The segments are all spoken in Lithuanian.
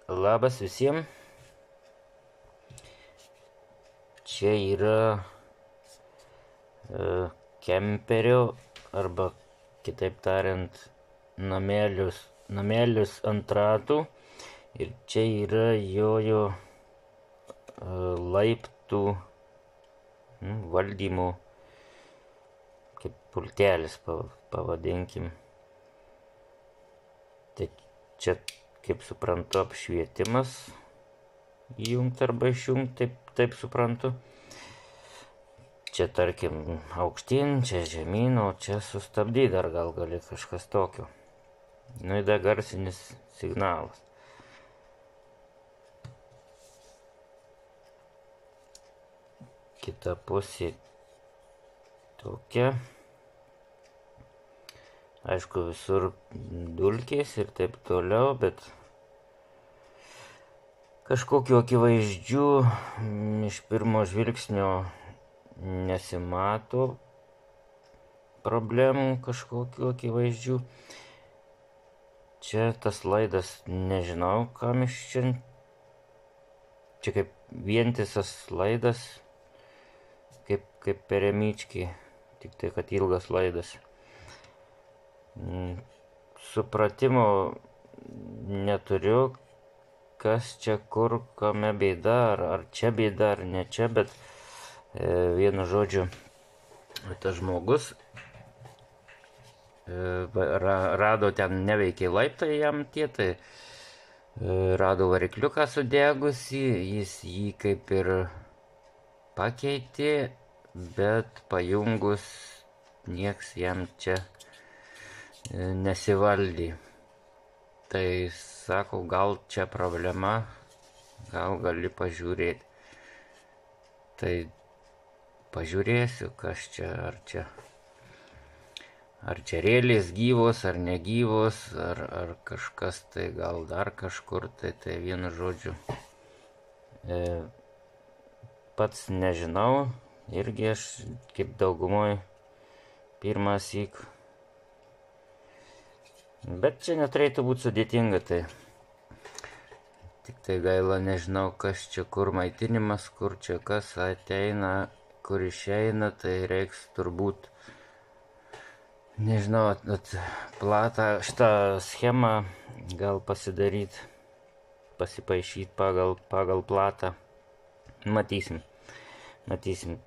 Labas visiems. Čia yra kemperio arba kitaip tariant namelis ant ratų. Ir čia yra jojo laiptų valdymo kaip pultelis pavadinkim. Tai čia, kaip suprantu, apšvietimas įjungt arba išjungt, taip suprantu. Čia tarkim aukštyn, čia žemyn, o čia sustabdyt dar gal gali kažkas tokio. Nu, yra garsinis signalas. Kita pusė tokia. Aišku, visur dulkės ir taip toliau, bet kažkokiu akivaizdžiu iš pirmo žvilgsnio nesimato problemų kažkokiu akivaizdžiu. Čia tas laidas, nežinau, kam iš čia. Čia kaip vientisas laidas, kaip peremyčki, tik tai, kad ilgas laidas. Supratimo neturiu, kas čia kur, kame bėda, ar čia bėda, ar ne čia, bet vienu žodžiu, tas žmogus rado ten neveikia laiptai jam tie, tai rado varikliuką sudegusį, jis jį kaip ir pakeitė, bet pajungus nieks jam čia nesivaldė. Tai sako, gal čia problema, gal gali pažiūrėti. Tai pažiūrėsiu, kas čia, ar čia rėlės gyvos, ar negyvos, ar kažkas, tai gal dar kažkur, tai vienu žodžiu. Pats nežinau, irgi aš kaip daugumoj pirmąsyk. Bet čia neturėtų būti sudėtinga, tai tik tai gaila, nežinau, kas čia kur maitinimas, kur čia kas ateina, kur išeina, tai reiks turbūt, nežinau, platą šitą schemą gal pasidaryti, pasipaišyti pagal platą. Matysim.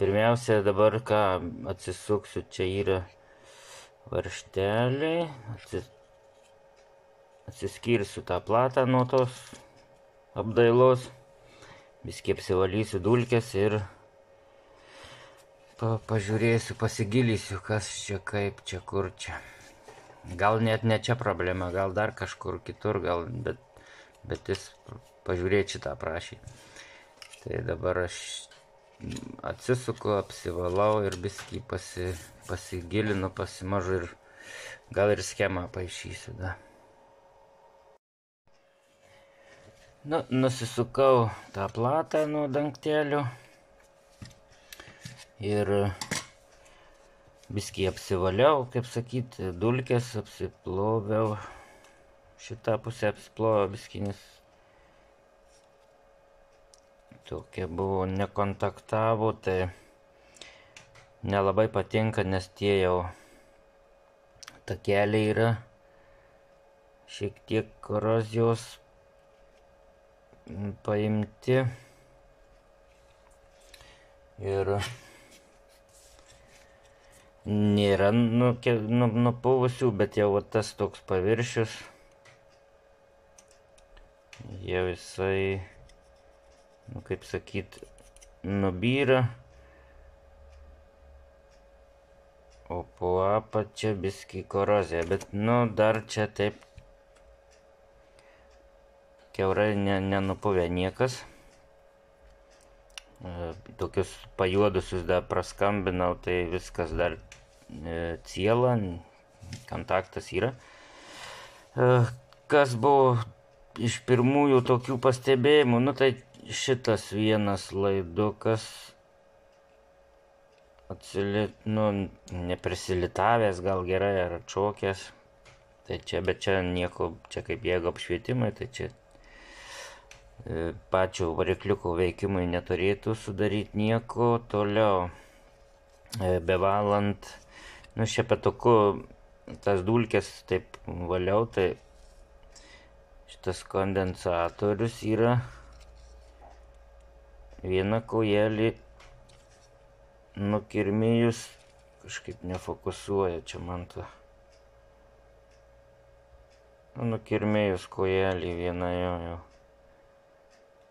Pirmiausia, dabar ką atsisuksiu, čia yra varžteliai, atsiskirsiu tą platą nuo tos apdailos, biskį apsivalysiu dulkes ir pažiūrėsiu, pasigilysiu, kas čia, kaip čia, kur čia. Gal net ne čia problema, gal dar kažkur kitur, gal, bet jis pažiūrėti šitą prašė. Tai dabar aš atsisuku, apsivalau ir biskį pasigilinu, pasimažu ir gal ir schemą paišysiu. Da. Nu, nusisukau tą platą nuo dangtelių ir biskį apsivaliau, kaip sakyti, dulkes apsiploviau, šitą pusę apsiploviau biskinis. Tokia buvo, nekontaktavo, tai nelabai patinka, nes tie jau takeliai yra šiek tiek korozijos paimti ir nėra nupuvusių, bet jau tas toks paviršius jau visai, kaip sakyt, nubyra, o po apačia biskį korozija, bet dar čia taip kiaurai nenupuvę niekas. Tokius pajuodusius dar praskambinau, tai viskas dar ciela, kontaktas yra. Kas buvo iš pirmųjų tokių pastebėjimų, tai šitas vienas laidukas neprisilitavęs, gal gerai, ar atšokęs. Tai čia, bet čia nieko, čia kaip jeigu apšvietimai, tai čia pačio varikliuko veikimui neturėtų sudaryti nieko. Toliau, bevalant, šepetuku tas dulkes taip valiau, tai šitas kondensatorius yra vieną kojelį nukirmėjus, kažkaip nefokusuoja čia man to. Nukirmėjus kojelį vieną jau.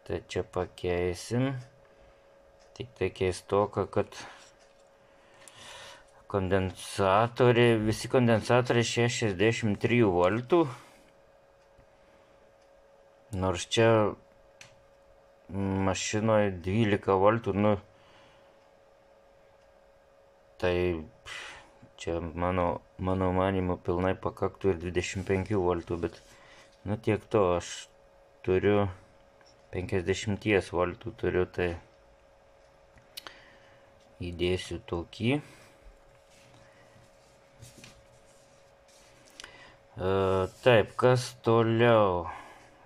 Tai čia pakeisim. Tik tai keistoka, kad visi kondensatoriai 63 voltų. Nors čia mašinoje 12 voltų, tai čia mano manymu pilnai pakaktų ir 25 voltų, bet tiek to, aš turiu 50 voltų turiu, tai įdėsiu tokį. Taip, kas toliau?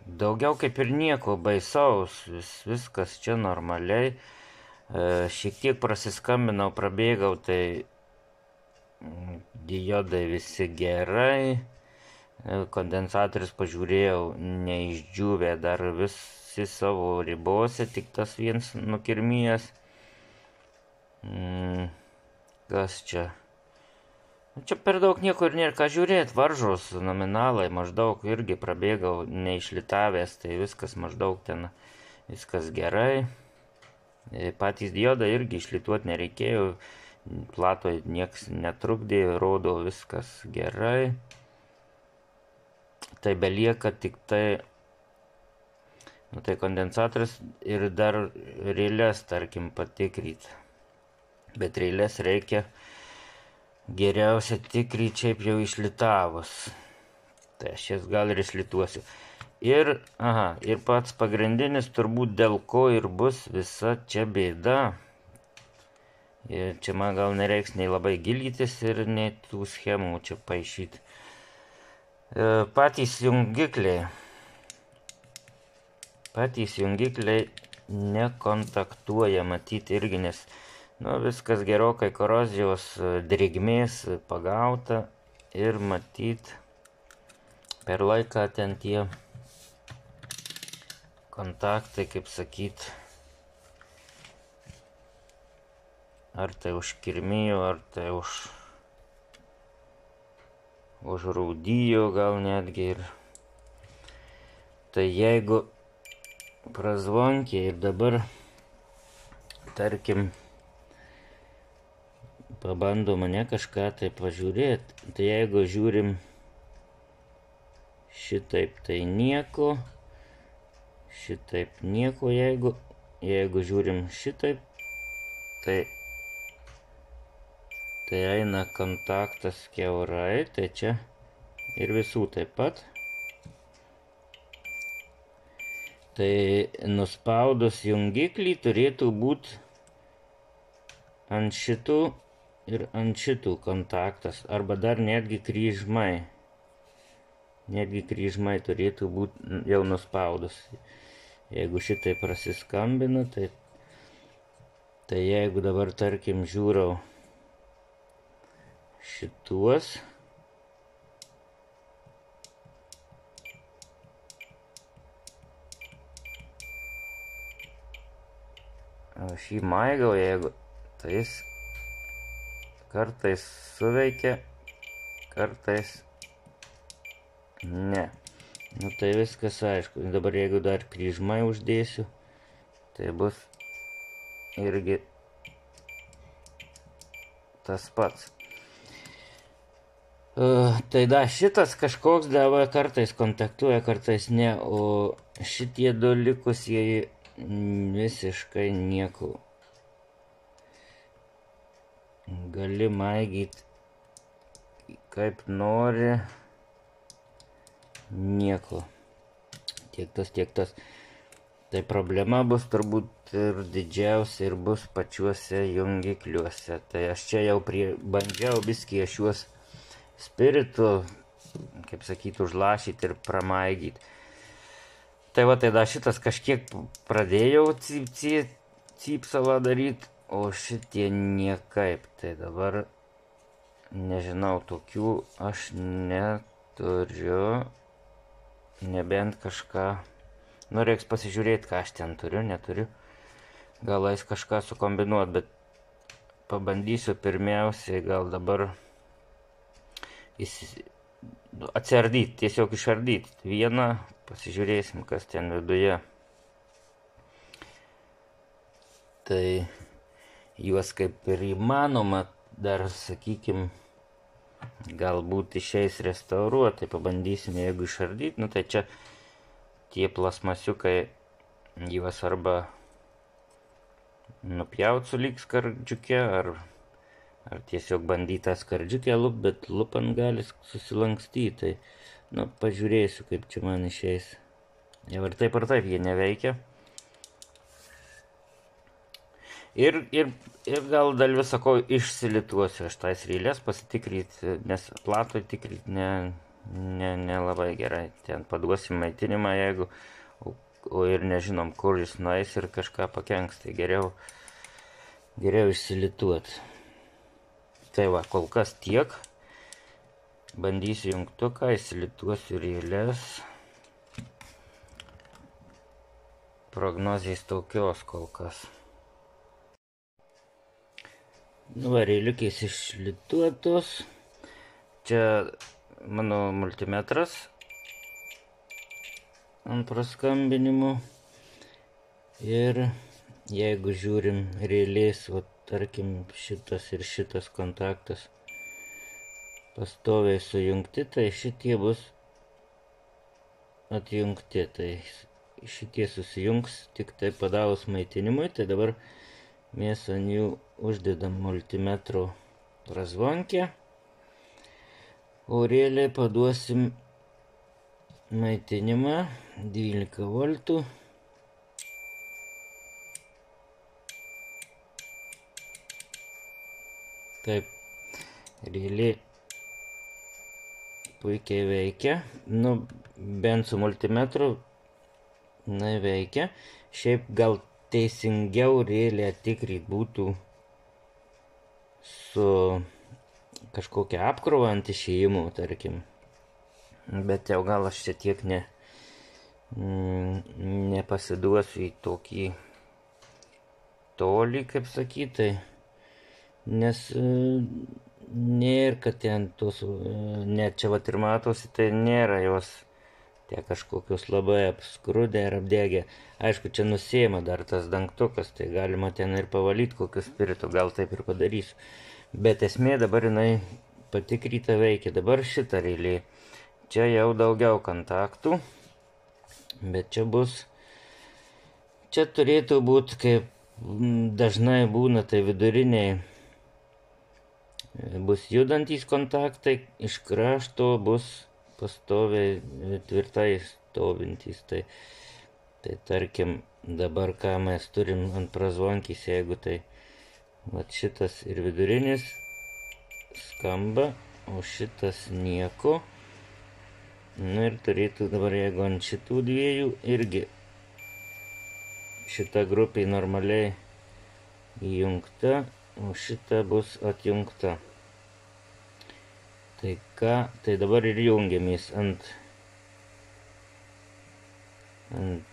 Daugiau kaip ir nieko baisaus, viskas čia normaliai. Šiek tiek prasiskambinau, prabėgau, tai diodai visi gerai. Kondensatorius pažiūrėjau, neišdžiūvė, dar visi savo ribose, tik tas viens nukirmijas. Kas čia? Čia per daug nieko ir nėra ką žiūrėti, varžos nominalai maždaug irgi prabėgau neišlitavęs, tai viskas maždaug ten, viskas gerai. Patys diodai irgi išlituoti nereikėjo, platoj nieks netrukdė, rodo viskas gerai. Tai belieka tik tai, tai kondensatorius ir dar reilės, tarkim, patikryti. Bet reilės reikia geriausia tikryti šiaip jau išlitavus. Tai aš jas gal ir išlituosiu. Ir pats pagrindinis turbūt dėl ko ir bus visa čia bėda. Ir čia man gal nereiks nei labai gilytis ir nei tų schemų čia paišyti. Patys jungikliai nekontaktuoja, matyti irgi, nes viskas gerokai korozijos drėgmės pagauta ir matyti per laiką ten tie kontaktai, kaip sakyt, ar tai užkirmijo, ar tai užraudijo gal netgi. Ir tai jeigu prazvonkė ir dabar, tarkim, pabando mane kažką tai pažiūrėti, tai jeigu žiūrim šitaip, tai nieko, šitaip nieko, jeigu žiūrim šitaip, tai eina kontaktas kiaurai, tai čia ir visų taip pat. Tai nuspaudus jungiklį turėtų būti ant šitų ir ant šitų kontaktas, arba dar netgi kryžmai. Netgi kryžmai turėtų būti jau nuspaudus. Jeigu šitai prasiskambina, tai jeigu dabar, tarkim, žiūrau šituos, aš jį maigau, jeigu, tai jis kartais suveikia, kartais ne. Tai viskas aišku. Dabar jeigu dar kryžmai uždėsiu, tai bus irgi tas pats. Tai šitas kažkoks dava kartais kontaktuoja, kartais ne, o šitie du likusieji visiškai nieko. Gali maigyti kaip nori, nieko. Tiek tas. Tai problema bus turbūt ir didžiausia ir bus pačiuose jungikliuose. Tai aš čia jau bandžiau biskį šiuos spiritu, kaip sakyti, užlašyti ir pramaigyti. Tai va, tai dar šitas kažkiek pradėjau cypsalą daryti, o šitie niekaip. Tai dabar, nežinau, tokių aš neturiu, nebent kažką. Nu, reiks pasižiūrėti, ką aš ten turiu, neturiu. Gal eis kažką sukombinuot, bet pabandysiu pirmiausiai gal dabar atsiardyti, tiesiog išardyti vieną, pasižiūrėsim, kas ten viduje. Tai juos kaip ir įmanoma dar, sakykim, galbūt išeis restauruoti, tai pabandysim, jeigu išardyti, nu tai čia tie plasmasiukai, juos arba nupjaut su lyg skardžiuke, ar tiesiog bandyti tą skardžiukę bet lupant gali susilankstyti, tai, nu, pažiūrėsiu, kaip čia man išeis. Jau ir taip jie neveikia. Ir gal dėl visako išsilituosiu aš tais rylės pasitikryti, nes platui tikryti nelabai gerai. Ten paduosim maitinimą, jeigu, o ir nežinom, kur jis nueis ir kažką pakenks, tai geriau išsilituoti. Tai va, kol kas tiek. Bandysiu jungtuką, įsilituosiu rylės. Prognozijas tokios kol kas. Nu va, ryliukės išlituotos. Čia mano multimetras ant praskambinimo. Ir jeigu žiūrim rylės, va, tarkim, šitas ir šitas kontaktas pastoviai sujungti, tai šitie bus atjungti, tai šitie susijungs tik tai padavus maitinimui, tai dabar mes ant jų uždedam multimetro prazvankę, o realiai paduosim maitinimą 12 voltų. Taip, realiai puikiai veikia, nu, bent su multimetru, veikia. Šiaip gal teisingiau realiai tikrinti būtų su kažkokia apkrova ant išėjimų, tarkim. Bet jau gal aš čia tiek nepasiduosiu į tokį tolį, kaip sakyti. Nes nėra, kad ten tos, net čia vat ir matosi, tai nėra jos tie kažkokios labai apskrudę ar apdegę. Aišku, čia nusėma dar tas dangtukas, tai galima ten ir pavalyti kokiu spiritu, gal taip ir padarysiu. Bet esmė dabar jinai patikryta veikia. Dabar šitą rylė. Čia jau daugiau kontaktų, bet čia turėtų būti, kaip dažnai būna, tai viduriniai bus judantys kontaktai, iš krašto bus pastoviai tvirtai stovintys. Tai tarkim, dabar ką mes turim ant prazvankys, jeigu tai vat šitas ir vidurinis skamba, o šitas nieko. Nu ir turėtų dabar, jeigu ant šitų dviejų irgi šita grupė normaliai įjungta, o šita bus atjungta. Tai ką, tai dabar ir jungiamės ant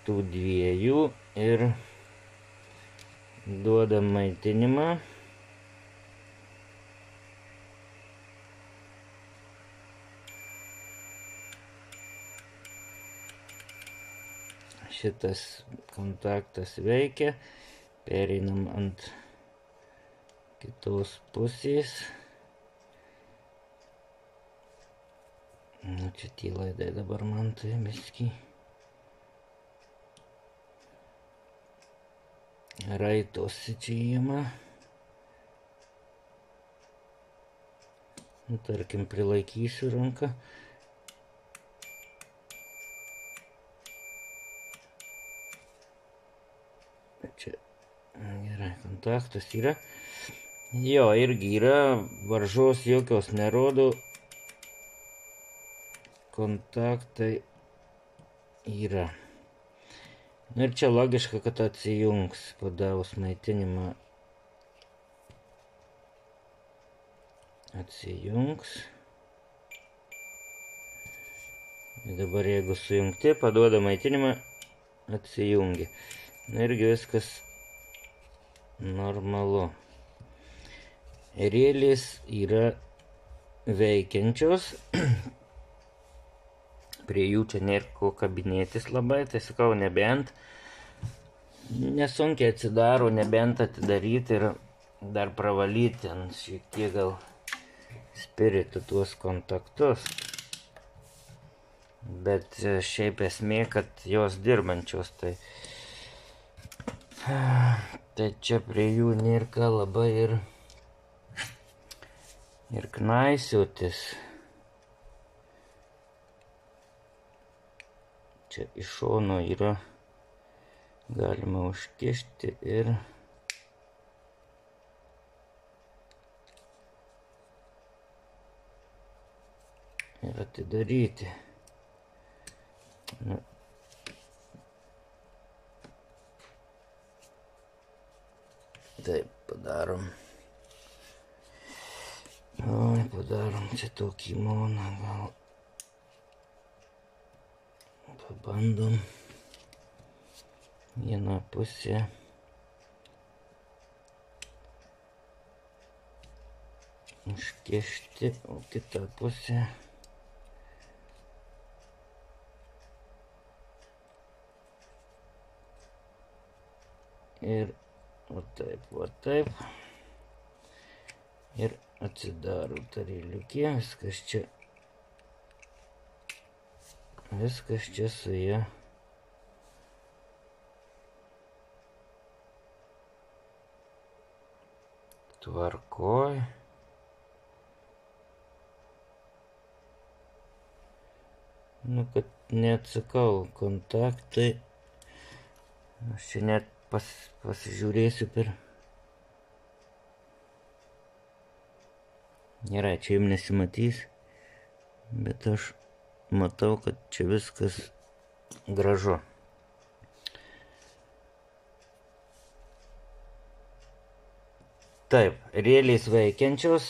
tų dviejų ir duodam maitinimą. Šitas kontaktas veikia, pereinam ant kitos pusės. Nu, čia tie laidai dabar man tai biskį raitosi čia įima. Nu, tarkim, prilaikysiu ranką. Čia gerai, kontaktas yra. Jo, irgi yra, varžos jokios nerodo. Kontaktai yra. Ir čia logiška, kad atsijungs padavus maitinimą. Atsijungs. Ir dabar jeigu sujungti, paduoda maitinimą, atsijungia. Irgi viskas normalu. Rėlės yra veikiančios. Prie jų čia nėra ko kabinėtis labai, tai sakau, nebent nesunkiai atsidaro, nebent atidaryti ir dar pravalyti ant šiek tiek gal spiritų tuos kontaktus. Bet šiaip esmė, kad jos dirbančios, tai čia prie jų nėra ką labai ir knaisiotis. Čia iš šono yra galima užkišti ir atidaryti. Taip, padarom. Oi, padarom čia tokį moną, gal pabandom vieną pusę. Užkišti, o kitą pusę ir va taip. Ir atsidaro tarėliukė, viskas čia su ja tvarkoj. Nu, kad neatsakau kontaktai. Aš čia net pasižiūrėsiu per. Gerai, čia jums nesimatys, bet aš matau, kad čia viskas gražu. Taip, rėlės veikiančios.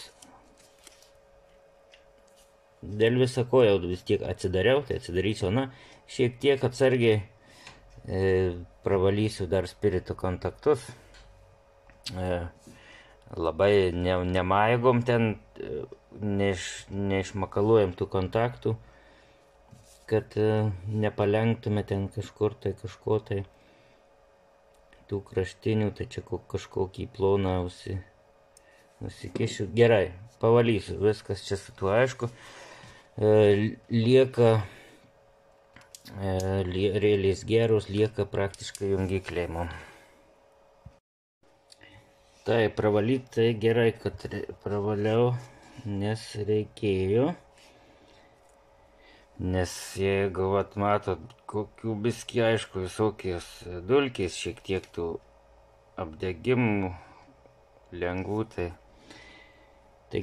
Dėl visako jau vis tiek atsidariau, tai atsidarysiu, šiek tiek atsargiai pravalysiu dar spirito kontaktus. Labai nemaigom ten, neišmakaluojam tų kontaktų, kad nepalenktume ten kažkur tai kažko tai tų kraštinių, tai čia kažkokį ploną nusikišiu. Gerai, pavalysiu, viskas čia su tuo aišku. Lieka rėlės geros, lieka praktiškai jungikliai mum. Tai pravalyti, tai gerai, kad pravaliau, nes reikėjo. Nes jeigu, matot, kokių biskį, aišku, visokios dulkės, šiek tiek tų apdegimų lengvų, tai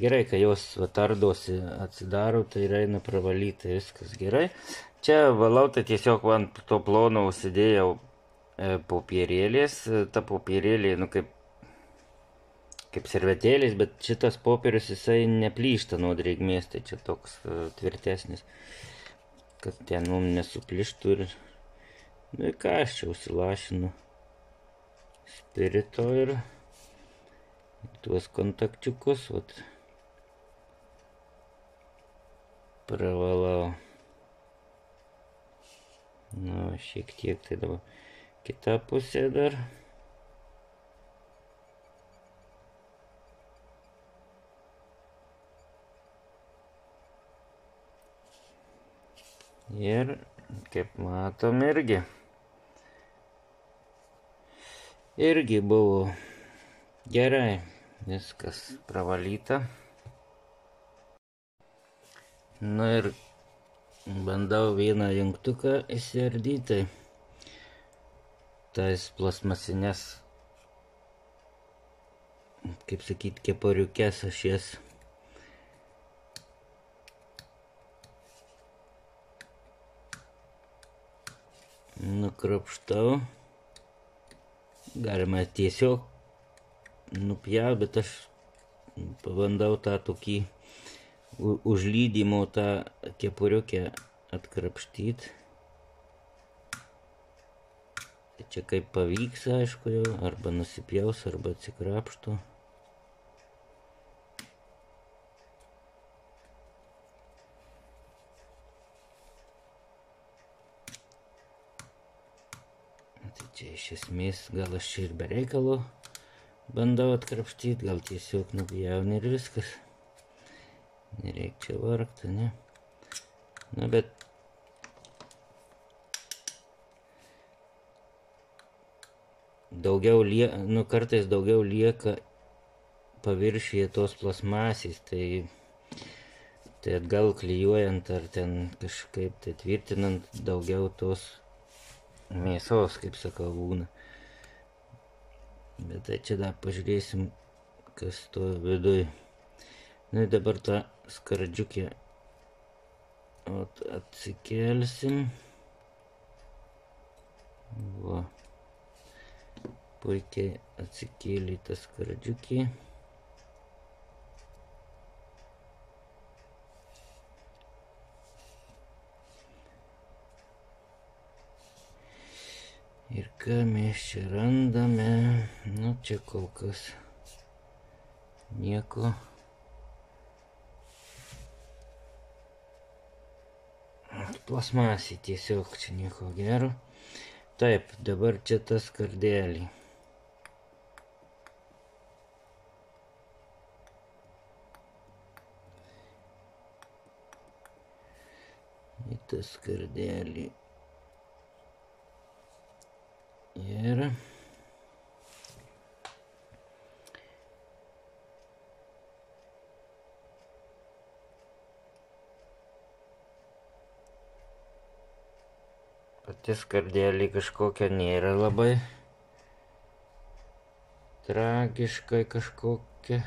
gerai, kai jos ardosi, atsidaro, tai eina pravalyti, viskas gerai. Čia valau, tai tiesiog ant to plono užsidėjau popierėlės, ta popierėlė, kaip servetėlės, bet šitas popierius jisai neplyšta nuo drėgmės, tai čia toks tvirtesnis, kad ten mums nesuplyštų ir ką aš čia užsilašinu spirito ir tuos kontakčiukus pravalau. Šiek tiek, tai dabar kita pusė dar. Ir, kaip matom, irgi buvo gerai, viskas pravalyta. Ir bandau vieną jungtuką įsiardyti, tais plasmasines, kaip sakyt, kepariukės aš jas nukrapštau. Galima tiesiog nupjauti, bet aš pabandau tą tokį užlydymo tą kepuriukę atkrapštyti. Čia kaip pavyks, aišku, jau, arba nusipjaus, arba atsikrapšto. Tai čia iš esmės, gal aš čia ir be reikalo bandau atkrapštyti, gal tiesiog nupjauni ir viskas. Nereik čia vargti, ne? Na, bet daugiau lieka, kartais daugiau lieka paviršiuje tos plasmasės, tai atgal klijuojant ar ten kažkaip tai tvirtinant daugiau tos mėsos, kaip sakau, būna. Bet tai čia dar pažiūrėsim, kas to viduj. Na, dabar tą skardžiukę atsikelsim. Va. Puikiai atsikėlė tą skardžiukį. Ir ką mes čia randame? Nu, čia kol kas nieko. Plasmasė tiesiog, čia nieko gero. Taip, dabar čia ta skardelė. Į tą skardelį. Ir pati skardelė kažkokia nėra labai tragiškai kažkokia.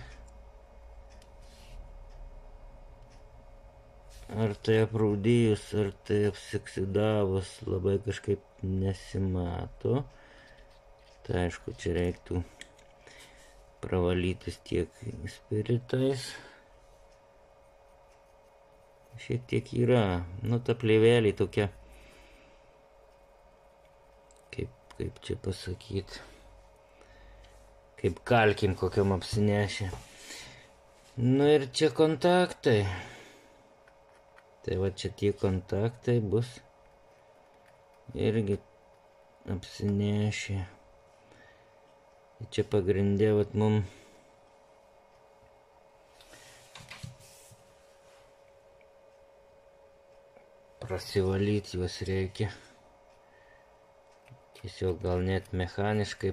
Ar tai aprūdėjus, ar tai apsiksidavus, labai kažkaip nesimato. Tai aišku, čia reiktų pravalytis tiek spiritais. Šiek tiek yra, nu ta plėvelė tokia, kaip čia pasakyti, kaip kalkim kokiam apsinešę. Nu ir čia kontaktai. Tai va čia tie kontaktai bus irgi apsinešę. Čia pagrindė vat mum prasivalyti juos reikia. Tiesiog gal net mechaniškai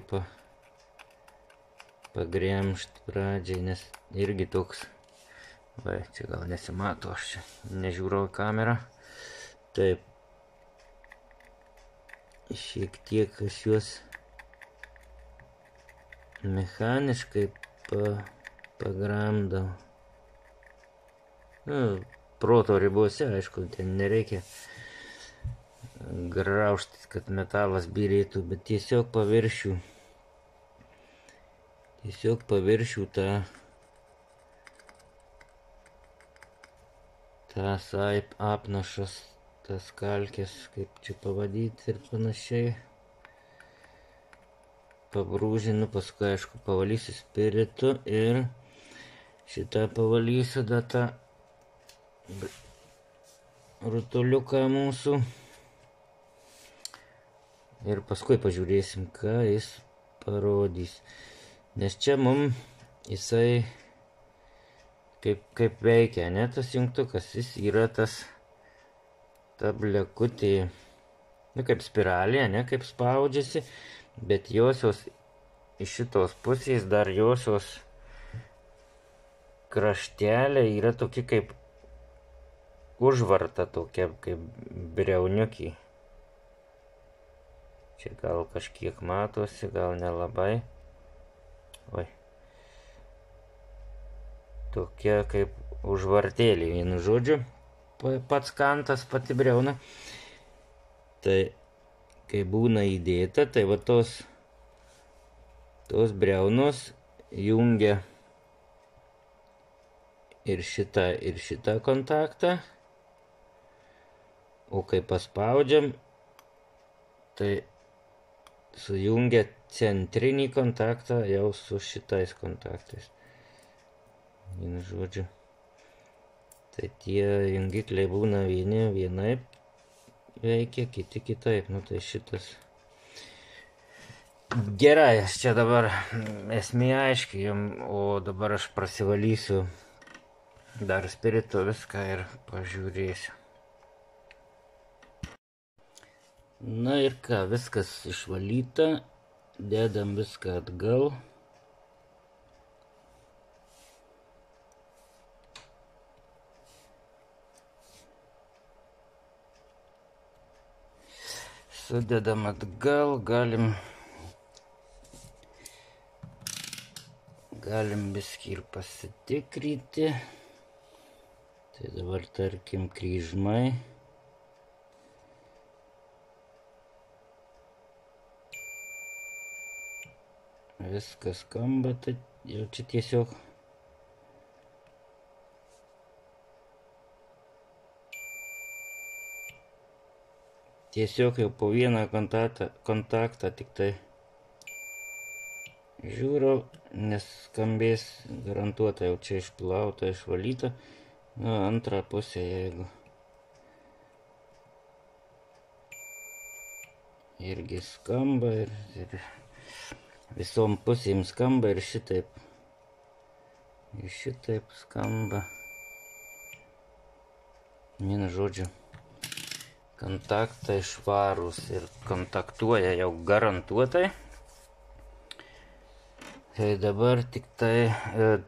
pagremžt pradžiai, nes irgi toks, va, čia gal nesimato, aš čia nežiūrau į kamerą. Taip, šiek tiek aš juos mechaniškai pagramdau. Nu, proto ribose, aišku, ten nereikia graužtis, kad metalas byrėtų, bet tiesiog paviršių tas apnašas, tas kalkės, kaip čia pavadyti ir panašiai. Pabrūžinu, paskui aišku pavalysiu spiritu ir šitą pavalysiu tą rutuliuką mūsų. Ir paskui pažiūrėsim, ką jis parodys. Nes čia mum jisai kaip veikia, ne, tas jungtukas, jis yra ta blekutė, nu kaip spiralė, ne, kaip spaudžiasi. Bet josios iš šitos pusės dar josios kraštelė yra tokia kaip užvarta, tokia kaip briauniukė. Čia gal kažkiek matosi, gal nelabai. Oi. Tokia kaip užvartėlė, vienu žodžiu, pats kantas, pati briauna. Tai kai būna įdėta, tai va tos tos briaunos jungia ir šitą kontaktą, o kai paspaudžiam, tai sujungia centrinį kontaktą jau su šitais kontaktais. Vienu žodžiu. Tai tie jungikliai būna vieni vienaip veikia, kiti kitaip. Nu tai šitas. Gerai, aš čia dabar esmė aiškiai jums, o dabar aš prasivalysiu dar spiritu viską ir pažiūrėsiu. Na ir ką, viskas išvalyta, dedam viską atgal. Sudedam atgal, galim biskį ir pasitikrinti. Tai dabar tarkim kryžmai. Viskas skamba, tai jau čia tiesiog jau po vieną kontaktą tik tai žiūriu, nes skambės garantuota, jau čia išplauta, išvalyta. Na, antrą pusę, jeigu irgi skamba ir visom pusėm skamba ir šitaip skamba. Vienu žodžiu, kontaktai švarūs ir kontaktuoja jau garantuotai. Tai dabar tik tai,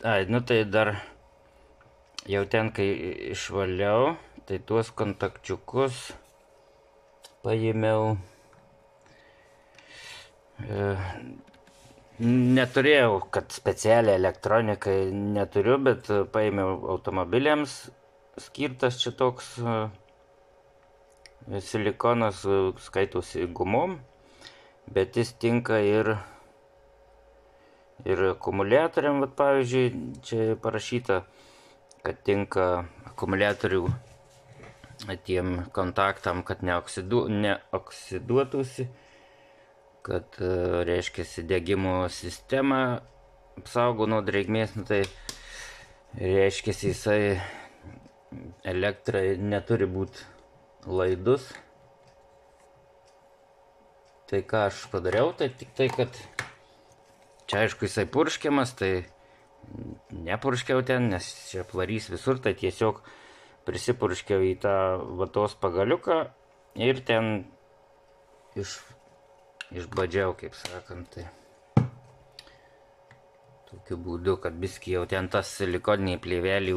tai dar jau ten, kai išvaliau, tai tuos kontakčiukus paėmiau. Neturėjau, kad specialiai elektronikai neturiu, bet paėmiau automobiliams skirtas čia toks silikonas, skaitosi gumom, bet jis tinka ir akumuliatoriam, vat pavyzdžiui, čia parašyta, kad tinka akumuliatorių tiem kontaktam, kad neoksiduotųsi, kad reiškiasi degimo sistema apsaugo nuo drėgmės, nu tai reiškiasi jisai elektrai neturi būti laidus. Tai ką aš padariau, tai tik tai, kad čia aišku jisai purškiamas, tai nepurškiau ten, nes čia plarys visur, tai tiesiog prisipurškiau į tą vatos pagaliuką ir ten išbadžiau, kaip sakant, tai tokiu būdu, kad biskį jau ten tas silikoniniai plėveliai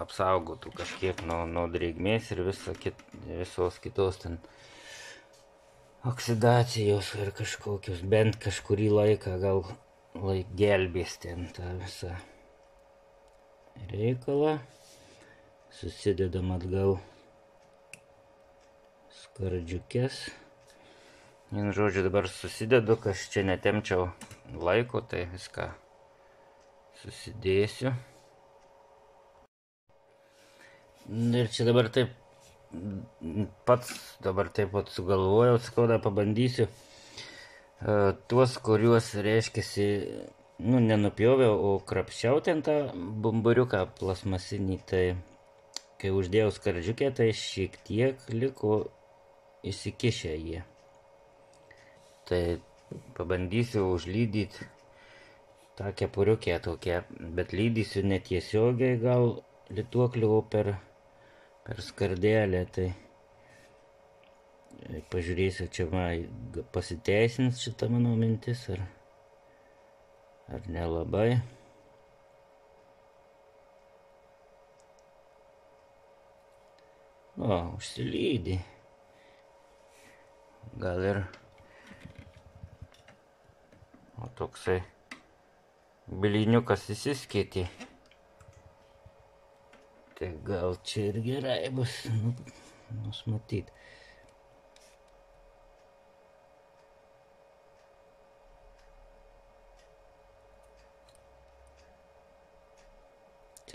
apsaugotų kažkiek nuo drėgmės ir visos kitos ten oksidacijos ir kažkokius, bent kažkurį laiką gal gelbės ten tą visą reikalą. Susidedam atgal skardžiukės. Vienu žodžiu, dabar susidedu, kad čia netemčiau laiko, tai viską susidėsiu. Ir čia dabar taip pats sugalvojau, skauda pabandysiu tuos, kuriuos reiškiasi, nenupjoviau, o krapščiau ten tą bumburiuką plasmasinį, tai kai uždėjau skardžiukę, tai šiek tiek liko įsikišę jie. Tai pabandysiu užlydyti tą kepuriukę tokią, bet lydysiu netiesiogiai gal lituokliu, o per skardelę, tai pažiūrėsiu, čia pasiteisins šitą mano mintis, ar nelabai. O, užsilydi. Gal ir toksai biliniukas įsiskėtė. Tai gal čia ir gerai bus, matyt.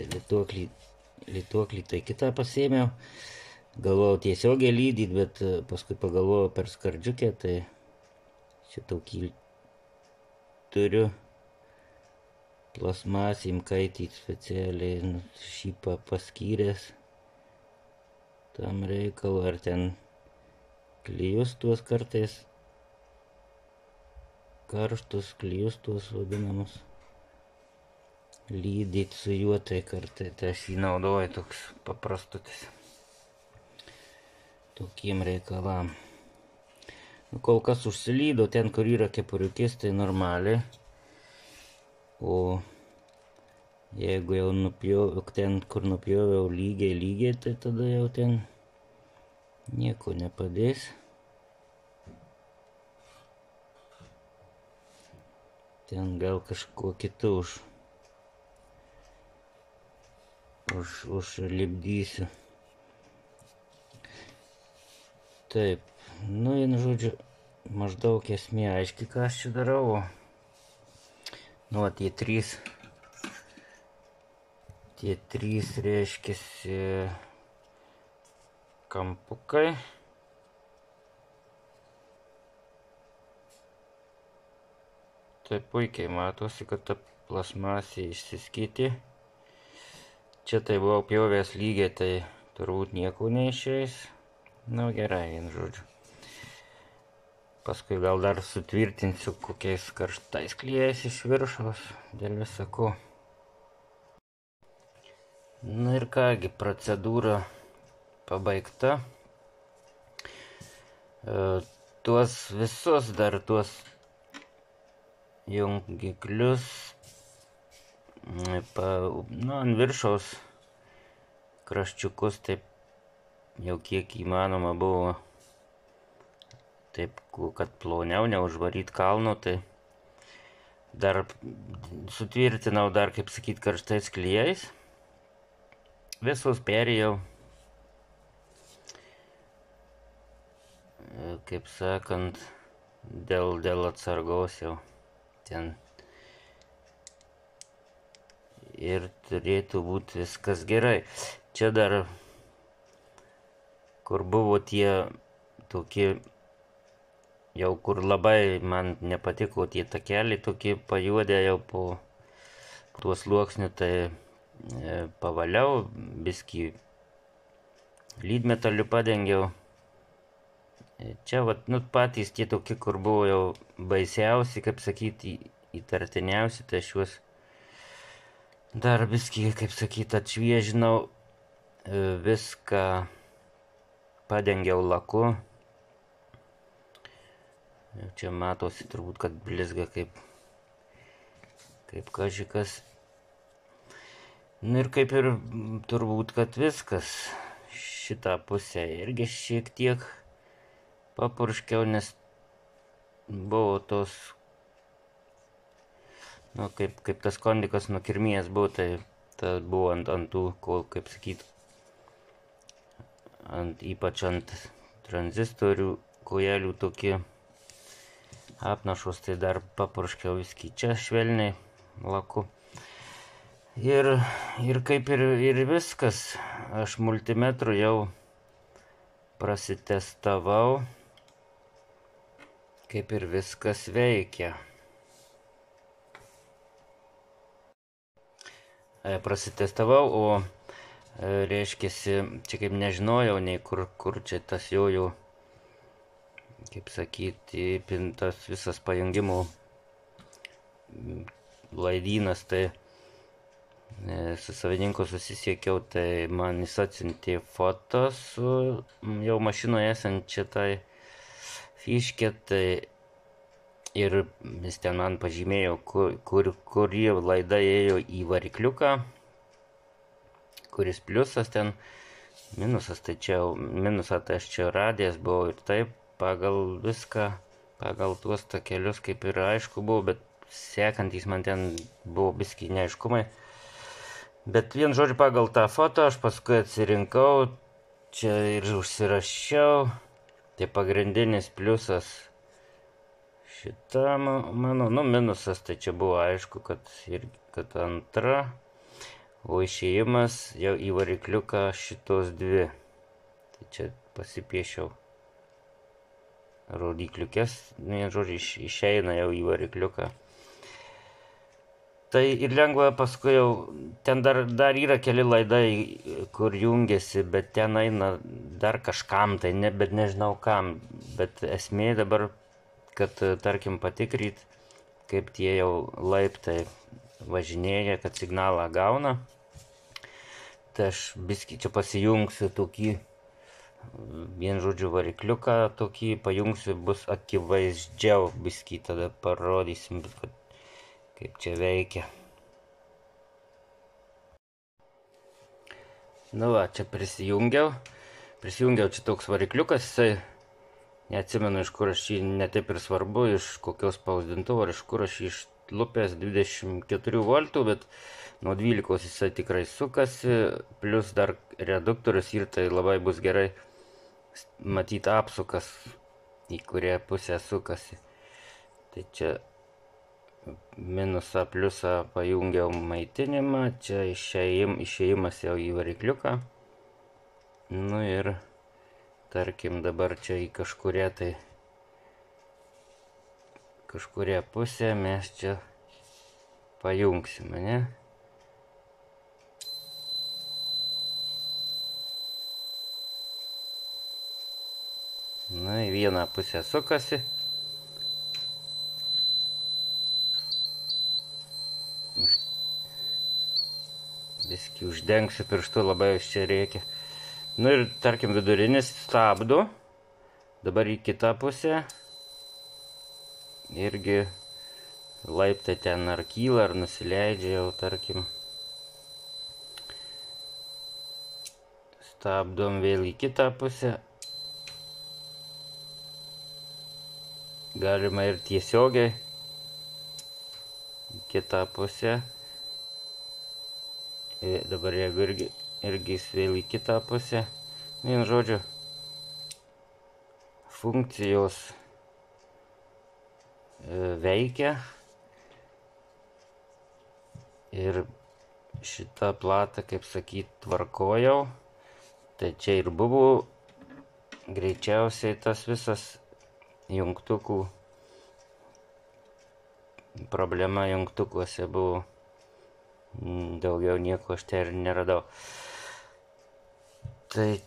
Tai lituoklį tai kitą pasėmiau. Galvojau tiesiogiai lydyt, bet paskui pagalvojau per skardžiukę, tai šitokį turiu plasmasėm kaityti specialiai, šį paskyręs tam reikalu, ar ten klijus tuos kartais, karštus klijus tuos vadinamus, lydyt su juo, tai kartais tai aš jį naudoju toks paprastutis tokiem reikalam. Kol kas užsilydo ten, kur yra kepuriukės, tai normaliai. O jeigu jau nupjoviau, ten, kur nupjoviau lygiai, tai tada jau ten nieko nepadės. Ten gal kažkuo kitu užlipdysiu. Taip, nu, vienu žodžiu, maždaug esmė aiški, ką aš čia darau. Nu, tie trys reiškiasi kampukai. Tai puikiai matosi, kad ta plasmasė išsiskyti. Čia tai buvau pjovęs lygiai, tai turbūt nieko neišeis. Nu, gerai, vienu žodžiu. Paskui gal dar sutvirtinsiu kokiais karštais klijais iš viršaus, dėl visako. Nu ir kągi, procedūra pabaigta. Tuos visus dar tuos jungiklius, ant viršaus kraščiukus taip jau kiek įmanoma buvo taip, kad ploniau neužvaryt kalno, tai dar sutvirtinau dar, kaip sakyt, karštais klijais. Visus perėjau, kaip sakant, dėl atsargos jau ten. Ir turėtų būti viskas gerai. Čia dar, kur buvo tie tokie, jau kur labai man nepatiko tie takeliai, tokie pajuodę jau po tuo sluoksniu, tai pavaliau, biskį lydmetaliu padengiau. Čia vat, nu, patys tie tokie, kur buvo jau baisiausi, kaip sakyti, įtartiniausi, tai aš juos dar biskį, kaip sakyti, atšviežinau, viską padengiau laku. Čia matosi turbūt, kad blizga kaip kažikas. Nu ir kaip ir turbūt, kad viskas. Šitą pusę irgi šiek tiek papurškiau, nes buvo tos, nu, kaip tas kondikas nukirmėjęs buvo, tai buvo ant tų, kaip sakyt, ypač ant tranzistorių kojelių tokie apnašos, tai dar papurškiau viskį čia švelniai laku. Ir kaip ir viskas, aš multimetru jau prasitestavau, kaip ir viskas veikia. Prasitestavau, o reiškiasi, čia kaip nežinojau, nei kur čia tas jau, kaip sakyti, tas visas pajungimo laidynas, tai su savininku susisiekiau, tai man jis atsiuntė foto su jau mašinoje esančia tai fiškė, tai ir jis ten man pažymėjo, kur laida ėjo į varikliuką, kuris pliusas ten, minusas, tai čia minusą tai aš čia radęs buvau ir taip, pagal viską, pagal tuos takelius kaip ir aišku buvo, bet sekantys man ten buvo biskį neaiškumai. Bet vien žodžiu, pagal tą foto aš paskui atsirinkau, čia ir užsirašiau, tai pagrindinis pliusas šitam mano, nu minusas, tai čia buvo aišku, kad antra, o išėjimas jau į varikliuką šitos dvi. Tai čia pasipiešiau rodykliukės, žodžiu, išeina jau į varikliuką. Tai ir lengva paskui jau, ten dar yra keli laidai, kur jungiasi, bet ten eina dar kažkam, tai bet nežinau kam. Bet esmė dabar, kad tarkim patikryt, kaip tie jau laiptai važinėja, kad signalą gauna. Tai aš biskį čia pasijungsiu tokį, vien žodžiu varikliuką tokį, pajungsiu, bus akivaizdžiau biskį, tada parodysim, kaip čia veikia. Nu va, čia prisijungiau čia toks varikliukas, jisai, neatsimenu iš kur aš jį, netaip ir svarbu, iš kokios spausdintuvo, ar iš kur aš jį išlupęs 24 voltų, bet nuo 12 jisai tikrai sukasi, plus dar reduktorius ir tai labai bus gerai matyti apsukas, į kurią pusę sukasi. Tai čia minusą, pliusą pajungiau maitinimą, čia išėjimas jau į varikliuką. Nu ir tarkim dabar čia į kažkurią pusę mes čia pajungsim, ne? Na, į vieną pusę sukasi. Viskį uždengsiu pirštu, labai iš čia reikia. Nu ir tarkim vidurinis stabdo. Dabar į kitą pusę. Irgi laiptai ten ar kyla, ar nusileidžia jau, tarkim. Stabdom vėl į kitą pusę. Galima ir tiesiogiai į kitą pusę. Ir dabar jeigu irgi vėl į kitą pusę. Vien žodžiu, funkcijos veikia. Ir šitą platą, kaip sakyt, tvarkojau. Tai čia ir buvo greičiausiai tas visas jungtukų problema, jungtukuose buvo. Daugiau nieko aš tai ir neradau. Tai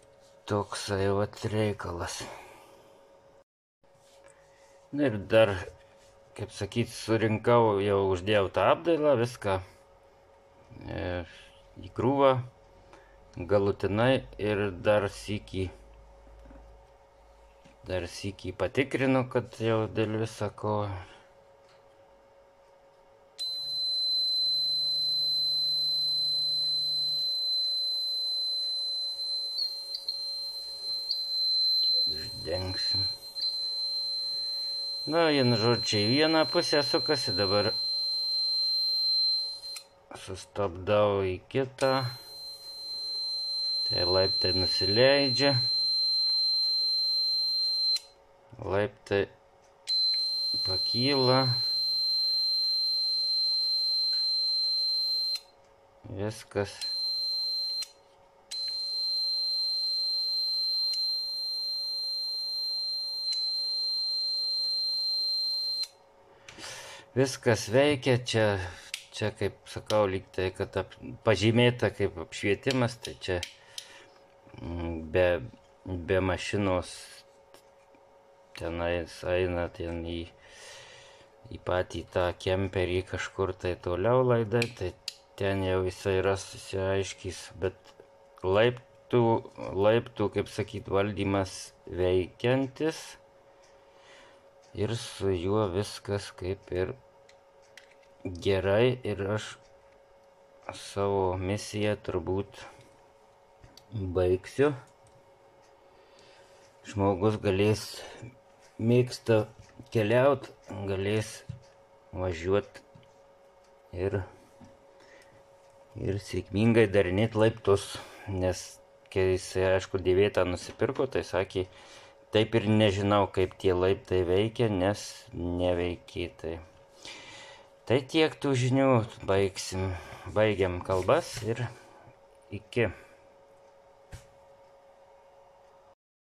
toksai vat reikalas. Na ir dar, kaip sakyt, surinkau, jau uždėjau tą apdailą, viską į krūvą galutinai ir dar sykį patikrinu, kad jau dėl visako. Uždengsim. Na, vienu žodžiu, į vieną pusę sukasi, dabar sustabdau į kitą. Tai laiptai nusileidžia. Laiptai pakyla. Viskas. Viskas veikia, čia kaip sakau, lyg tai, kad pažymėta kaip apšvietimas, tai čia be mašinos tenais eina ten į patį tą kemperį kažkur tai toliau laidai, tai ten jau jisai yra susiaiškys, bet laiptų, kaip sakyt, valdymas veikiantis ir su juo viskas kaip ir gerai ir aš savo misiją turbūt baigsiu. Žmogus mėgsta keliaut, galės važiuoti ir sėkmingai darinėti laiptus, nes kai jisai, aišku, dėvėtą nusipirko, tai sakė, taip ir nežinau, kaip tie laiptai veikia, nes neveikia. Tai Tai tiek tų žinių, baigiam kalbas ir iki.